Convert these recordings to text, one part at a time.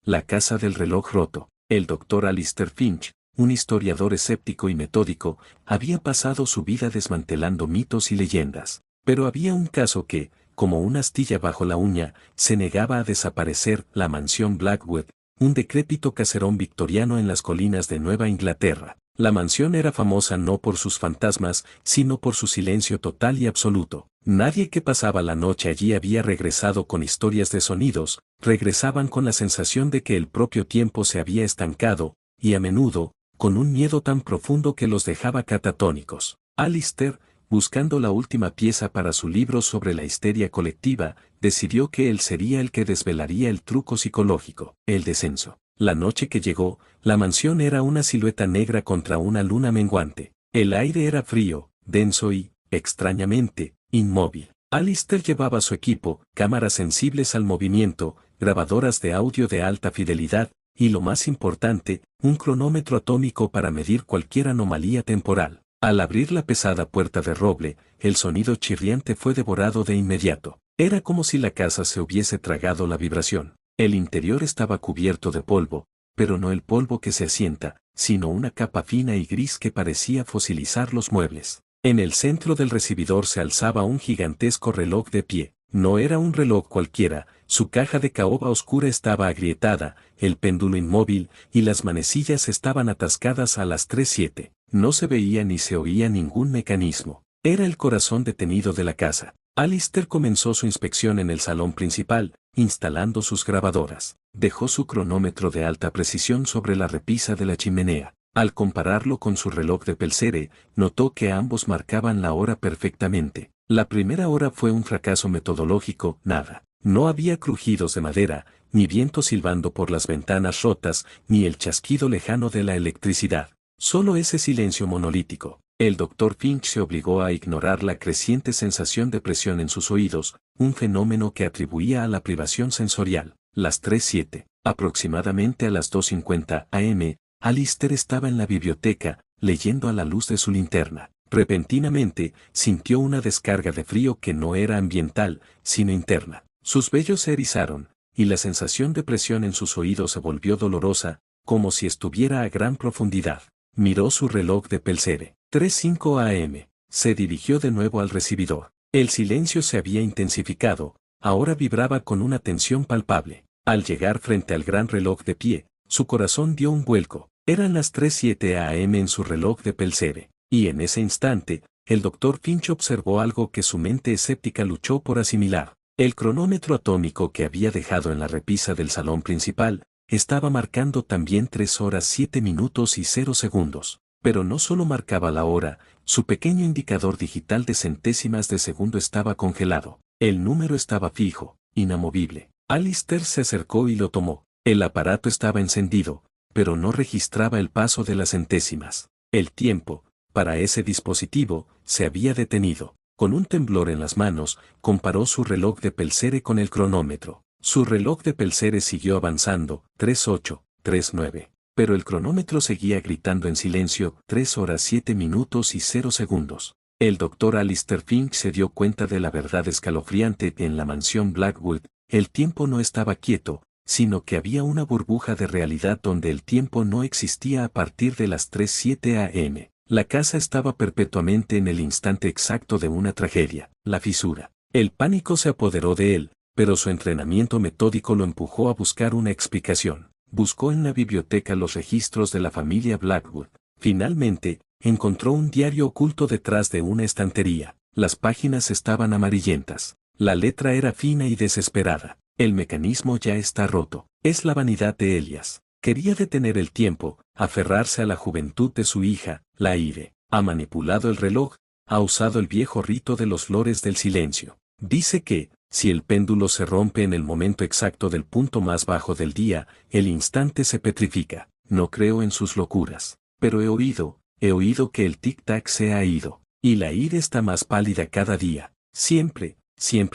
La casa del reloj roto. El doctor Alistair Finch, un historiador escéptico y metódico, había pasado su vida desmantelando mitos y leyendas. Pero había un caso que, como una astilla bajo la uña, se negaba a desaparecer: la mansión Blackwood, un decrépito caserón victoriano en las colinas de Nueva Inglaterra. La mansión era famosa no por sus fantasmas, sino por su silencio total y absoluto. Nadie que pasaba la noche allí había regresado con historias de sonidos, regresaban con la sensación de que el propio tiempo se había estancado, y a menudo, con un miedo tan profundo que los dejaba catatónicos. Alistair, buscando la última pieza para su libro sobre la histeria colectiva, decidió que él sería el que desvelaría el truco psicológico: el descenso. La noche que llegó, la mansión era una silueta negra contra una luna menguante. El aire era frío, denso y, extrañamente, inmóvil. Alistair llevaba su equipo: cámaras sensibles al movimiento, grabadoras de audio de alta fidelidad, y lo más importante, un cronómetro atómico para medir cualquier anomalía temporal. Al abrir la pesada puerta de roble, el sonido chirriante fue devorado de inmediato. Era como si la casa se hubiese tragado la vibración. El interior estaba cubierto de polvo, pero no el polvo que se asienta, sino una capa fina y gris que parecía fosilizar los muebles. En el centro del recibidor se alzaba un gigantesco reloj de pie. No era un reloj cualquiera, su caja de caoba oscura estaba agrietada, el péndulo inmóvil, y las manecillas estaban atascadas a las 3:07. No se veía ni se oía ningún mecanismo. Era el corazón detenido de la casa. Alistair comenzó su inspección en el salón principal, instalando sus grabadoras. Dejó su cronómetro de alta precisión sobre la repisa de la chimenea. Al compararlo con su reloj de Pelzere, notó que ambos marcaban la hora perfectamente. La primera hora fue un fracaso metodológico: nada. No había crujidos de madera, ni viento silbando por las ventanas rotas, ni el chasquido lejano de la electricidad. Solo ese silencio monolítico. El doctor Finch se obligó a ignorar la creciente sensación de presión en sus oídos, un fenómeno que atribuía a la privación sensorial. Las 3:07. Aproximadamente a las 2:50 am, Alistair estaba en la biblioteca, leyendo a la luz de su linterna. Repentinamente, sintió una descarga de frío que no era ambiental, sino interna. Sus vellos se erizaron, y la sensación de presión en sus oídos se volvió dolorosa, como si estuviera a gran profundidad. Miró su reloj de Pelzere. 3:05 am. Se dirigió de nuevo al recibidor. El silencio se había intensificado, ahora vibraba con una tensión palpable. Al llegar frente al gran reloj de pie, su corazón dio un vuelco. Eran las 3:07 am en su reloj de Pelzere. Y en ese instante, el doctor Finch observó algo que su mente escéptica luchó por asimilar. El cronómetro atómico que había dejado en la repisa del salón principal estaba marcando también 3 horas 7 minutos y 0 segundos. Pero no solo marcaba la hora, su pequeño indicador digital de centésimas de segundo estaba congelado. El número estaba fijo, inamovible. Alistair se acercó y lo tomó. El aparato estaba encendido, pero no registraba el paso de las centésimas. El tiempo, para ese dispositivo, se había detenido. Con un temblor en las manos, comparó su reloj de Pelzere con el cronómetro. Su reloj de Pelzere siguió avanzando: 3:08, 3:09. Pero el cronómetro seguía gritando en silencio: 3 horas 7 minutos y 0 segundos. El doctor Alistair Finch se dio cuenta de la verdad escalofriante: en la mansión Blackwood, el tiempo no estaba quieto, sino que había una burbuja de realidad donde el tiempo no existía a partir de las 3:07 am. La casa estaba perpetuamente en el instante exacto de una tragedia, la fisura. El pánico se apoderó de él, pero su entrenamiento metódico lo empujó a buscar una explicación. Buscó en la biblioteca los registros de la familia Blackwood. Finalmente, encontró un diario oculto detrás de una estantería. Las páginas estaban amarillentas. La letra era fina y desesperada. El mecanismo ya está roto. Es la vanidad de Elias. Quería detener el tiempo, aferrarse a la juventud de su hija, la aire. Ha manipulado el reloj, ha usado el viejo rito de los flores del silencio. Dice que, si el péndulo se rompe en el momento exacto del punto más bajo del día, el instante se petrifica. No creo en sus locuras. Pero he oído que el tic-tac se ha ido. Y la ira está más pálida cada día. Siempre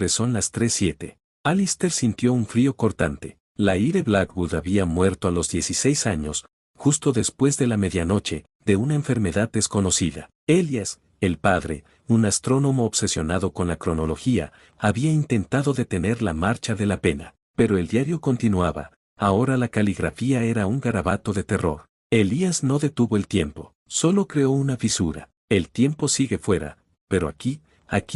son las 3:07. Alistair sintió un frío cortante. La ira Blackwood había muerto a los 16 años, justo después de la medianoche, de una enfermedad desconocida. Elias, el padre, un astrónomo obsesionado con la cronología, había intentado detener la marcha de la pena, pero el diario continuaba, Ahora la caligrafía era un garabato de terror. Elías no detuvo el tiempo, solo creó una fisura. El tiempo sigue fuera, pero aquí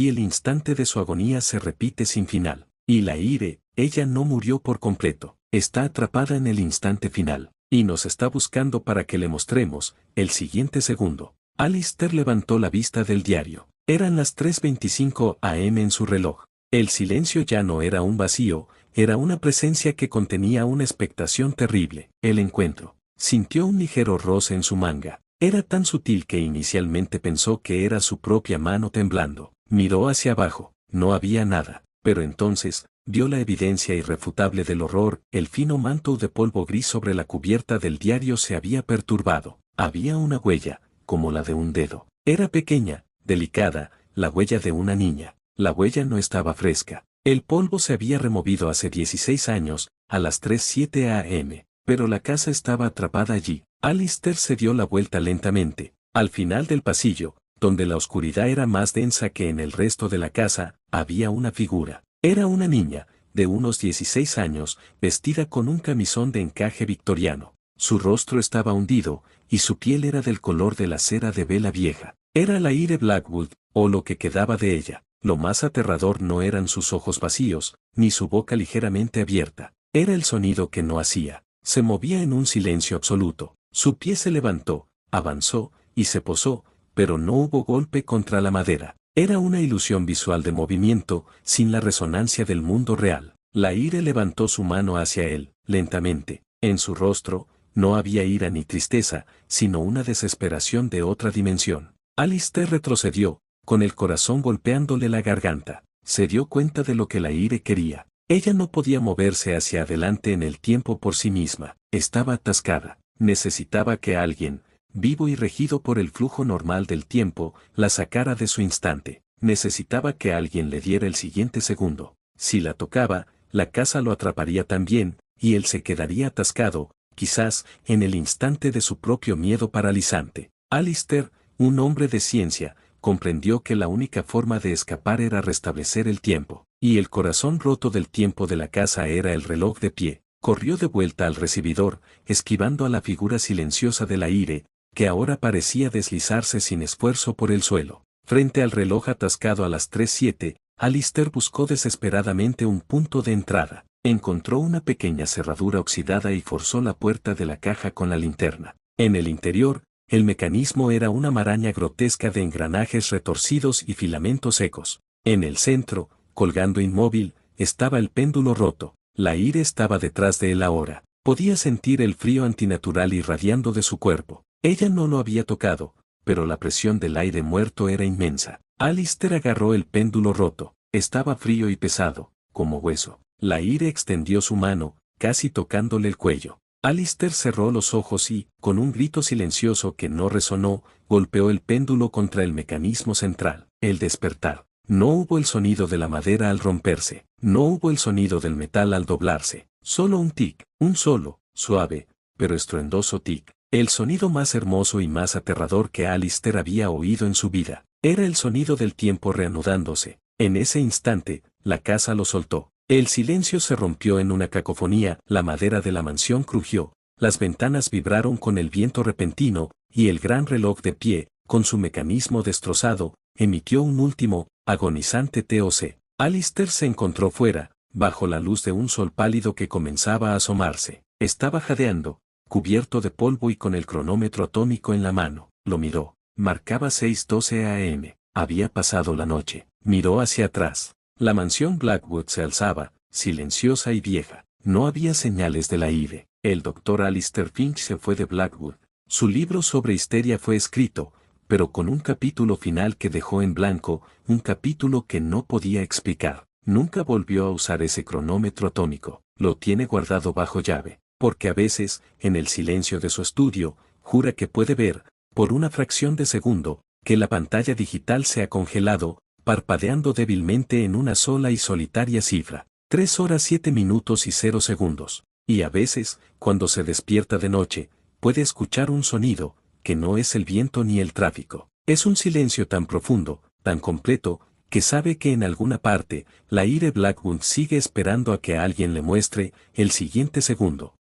el instante de su agonía se repite sin final. Y la Ire, ella no murió por completo, está atrapada en el instante final, y nos está buscando para que le mostremos, el siguiente segundo. Alistair levantó la vista del diario. Eran las 3:25 am en su reloj. El silencio ya no era un vacío, era una presencia que contenía una expectación terrible. El encuentro. Sintió un ligero roce en su manga. Era tan sutil que inicialmente pensó que era su propia mano temblando. Miró hacia abajo, no había nada, pero entonces, vio la evidencia irrefutable del horror, el fino manto de polvo gris sobre la cubierta del diario se había perturbado. Había una huella, como la de un dedo. Era pequeña, delicada, la huella de una niña. La huella no estaba fresca. El polvo se había removido hace 16 años, a las 3:07 am, pero la casa estaba atrapada allí. Alistair se dio la vuelta lentamente. Al final del pasillo, donde la oscuridad era más densa que en el resto de la casa, había una figura. Era una niña, de unos 16 años, vestida con un camisón de encaje victoriano. Su rostro estaba hundido, y su piel era del color de la cera de vela vieja. Era la Ire Blackwood, o lo que quedaba de ella. Lo más aterrador no eran sus ojos vacíos, ni su boca ligeramente abierta. Era el sonido que no hacía. Se movía en un silencio absoluto. Su pie se levantó, avanzó, y se posó, pero no hubo golpe contra la madera. Era una ilusión visual de movimiento, sin la resonancia del mundo real. La Ire levantó su mano hacia él, lentamente. En su rostro, no había ira ni tristeza, sino una desesperación de otra dimensión. Alistair retrocedió, con el corazón golpeándole la garganta. Se dio cuenta de lo que la Ire quería. Ella no podía moverse hacia adelante en el tiempo por sí misma. Estaba atascada. Necesitaba que alguien, vivo y regido por el flujo normal del tiempo, la sacara de su instante. Necesitaba que alguien le diera el siguiente segundo. Si la tocaba, la casa lo atraparía también, y él se quedaría atascado, quizás, en el instante de su propio miedo paralizante. Alistair, un hombre de ciencia, comprendió que la única forma de escapar era restablecer el tiempo, y el corazón roto del tiempo de la casa era el reloj de pie. Corrió de vuelta al recibidor, esquivando a la figura silenciosa de la Ire, que ahora parecía deslizarse sin esfuerzo por el suelo. Frente al reloj atascado a las 3:07, Alistair buscó desesperadamente un punto de entrada. Encontró una pequeña cerradura oxidada y forzó la puerta de la caja con la linterna. En el interior, el mecanismo era una maraña grotesca de engranajes retorcidos y filamentos secos. En el centro, colgando inmóvil, estaba el péndulo roto. La Ire estaba detrás de él ahora. Podía sentir el frío antinatural irradiando de su cuerpo. Ella no lo había tocado, pero la presión del aire muerto era inmensa. Alistair agarró el péndulo roto. Estaba frío y pesado, como hueso. La Ire extendió su mano, casi tocándole el cuello. Alistair cerró los ojos y, con un grito silencioso que no resonó, golpeó el péndulo contra el mecanismo central. El despertar. No hubo el sonido de la madera al romperse, no hubo el sonido del metal al doblarse, solo un tic, un solo, suave, pero estruendoso tic. El sonido más hermoso y más aterrador que Alistair había oído en su vida. Era el sonido del tiempo reanudándose. En ese instante, la casa lo soltó. El silencio se rompió en una cacofonía, la madera de la mansión crujió, las ventanas vibraron con el viento repentino, y el gran reloj de pie, con su mecanismo destrozado, emitió un último, agonizante TOC. Alistair se encontró fuera, bajo la luz de un sol pálido que comenzaba a asomarse. Estaba jadeando, cubierto de polvo y con el cronómetro atómico en la mano. Lo miró. Marcaba 6:12 am. Había pasado la noche. Miró hacia atrás. La mansión Blackwood se alzaba, silenciosa y vieja. No había señales de la Ire. El doctor Alistair Finch se fue de Blackwood. Su libro sobre histeria fue escrito, pero con un capítulo final que dejó en blanco, un capítulo que no podía explicar. Nunca volvió a usar ese cronómetro atómico. Lo tiene guardado bajo llave, porque a veces, en el silencio de su estudio, jura que puede ver, por una fracción de segundo, que la pantalla digital se ha congelado, parpadeando débilmente en una sola y solitaria cifra. 3 horas 7 minutos y 0 segundos. Y a veces, cuando se despierta de noche, puede escuchar un sonido, que no es el viento ni el tráfico. Es un silencio tan profundo, tan completo, que sabe que en alguna parte, la Ire Blackwood sigue esperando a que alguien le muestre el siguiente segundo.